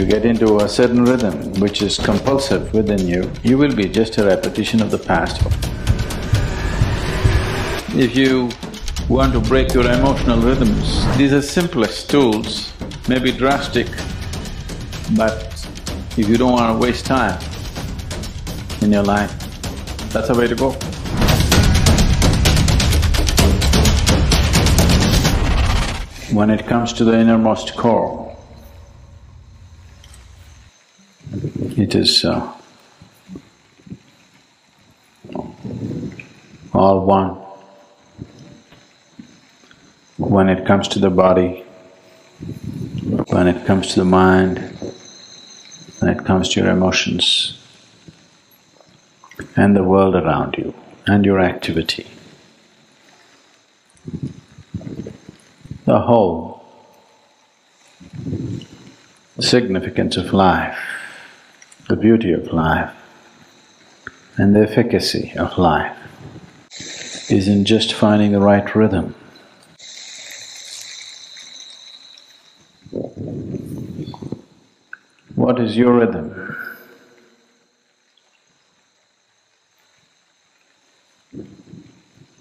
you get into a certain rhythm which is compulsive within you, you will be just a repetition of the past. If you want to break your emotional rhythms, these are simplest tools, maybe drastic, but if you don't want to waste time in your life, that's the way to go. When it comes to the innermost core, it is all one. When it comes to the body, when it comes to the mind, when it comes to your emotions and the world around you and your activity, the whole significance of life, the beauty of life and the efficacy of life is in just finding the right rhythm. What is your rhythm?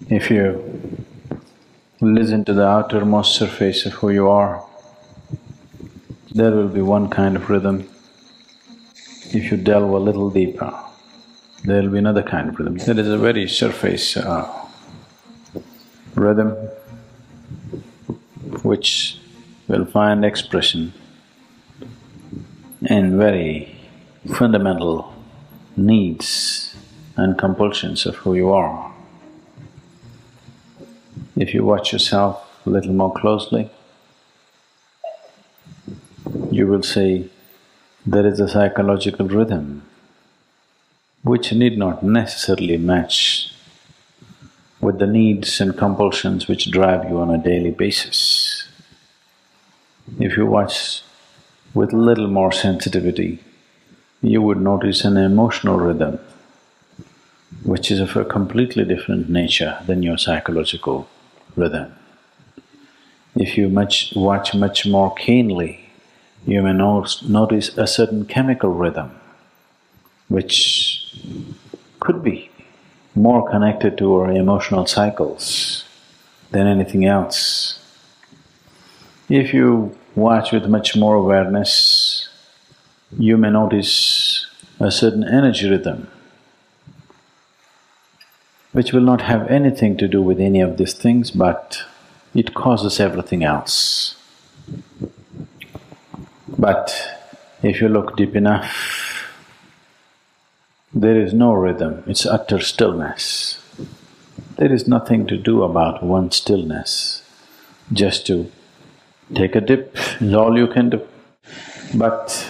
If you listen to the outermost surface of who you are, there will be one kind of rhythm. If you delve a little deeper, there will be another kind of rhythm. There is a very surface rhythm which will find expression in very fundamental needs and compulsions of who you are. If you watch yourself a little more closely, you will see there is a psychological rhythm which need not necessarily match with the needs and compulsions which drive you on a daily basis. If you watch with little more sensitivity, you would notice an emotional rhythm which is of a completely different nature than your psychological rhythm. If you watch much more keenly, you may notice a certain chemical rhythm which could be more connected to our emotional cycles than anything else. If you watch with much more awareness, you may notice a certain energy rhythm which will not have anything to do with any of these things, but it causes everything else. But if you look deep enough, there is no rhythm, it's utter stillness. There is nothing to do about one stillness, just to take a dip is all you can do. But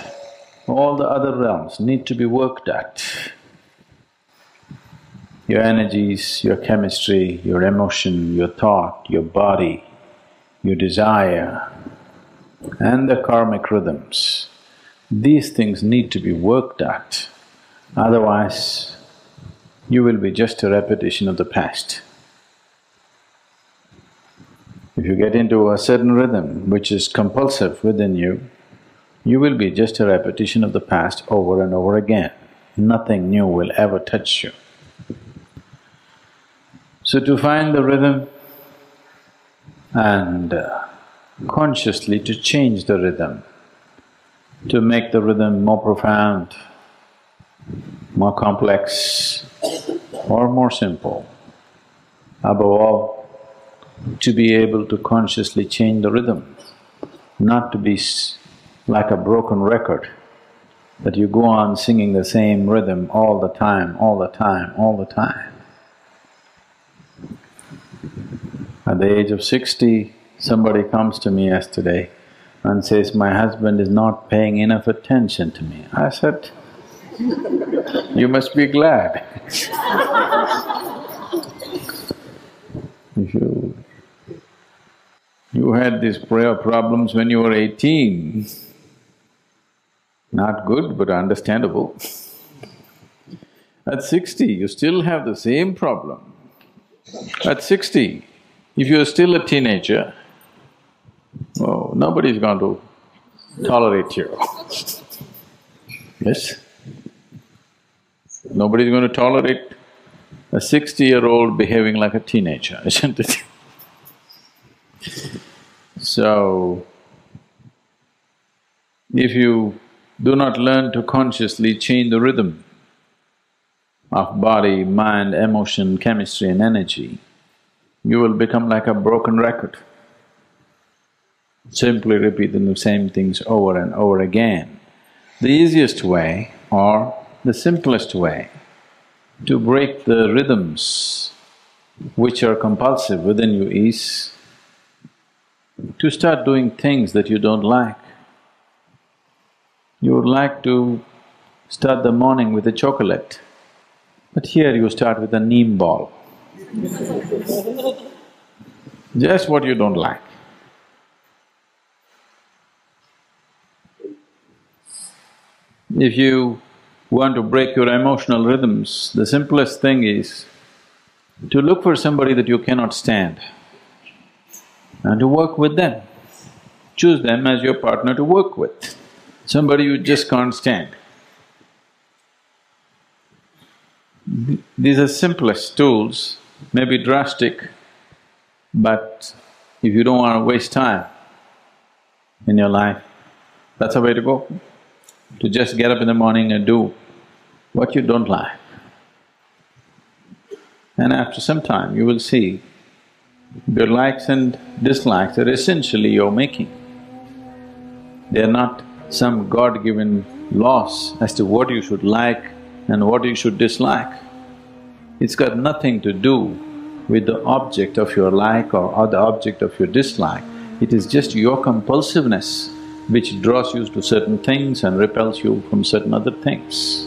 all the other realms need to be worked at. Your energies, your chemistry, your emotion, your thought, your body, your desire and the karmic rhythms, these things need to be worked at, otherwise you will be just a repetition of the past. If you get into a certain rhythm which is compulsive within you, you will be just a repetition of the past over and over again. Nothing new will ever touch you. So to find the rhythm and consciously to change the rhythm, to make the rhythm more profound, more complex or more simple, above all, to be able to consciously change the rhythm, not to be like a broken record, that you go on singing the same rhythm all the time, all the time, all the time. At the age of 60, somebody comes to me yesterday and says, my husband is not paying enough attention to me. I said, you must be glad. If you had these prayer problems when you were 18, not good but understandable. At 60, you still have the same problem. At 60, if you're still a teenager, oh, nobody's going to tolerate you. Yes? Nobody's going to tolerate a 60-year-old behaving like a teenager, isn't it? So, if you do not learn to consciously change the rhythm of body, mind, emotion, chemistry and energy, you will become like a broken record, simply repeating the same things over and over again. The easiest way or the simplest way to break the rhythms which are compulsive within you is to start doing things that you don't like. You would like to start the morning with a chocolate, but here you start with a neem ball. Just what you don't like. If you want to break your emotional rhythms, the simplest thing is to look for somebody that you cannot stand and to work with them. Choose them as your partner to work with, somebody you just can't stand. These are simplest tools, may be drastic, but if you don't want to waste time in your life, that's the way to go. To just get up in the morning and do what you don't like. And after some time you will see your likes and dislikes are essentially your making. They are not some God-given laws as to what you should like and what you should dislike. It's got nothing to do with the object of your like or the object of your dislike. It is just your compulsiveness which draws you to certain things and repels you from certain other things.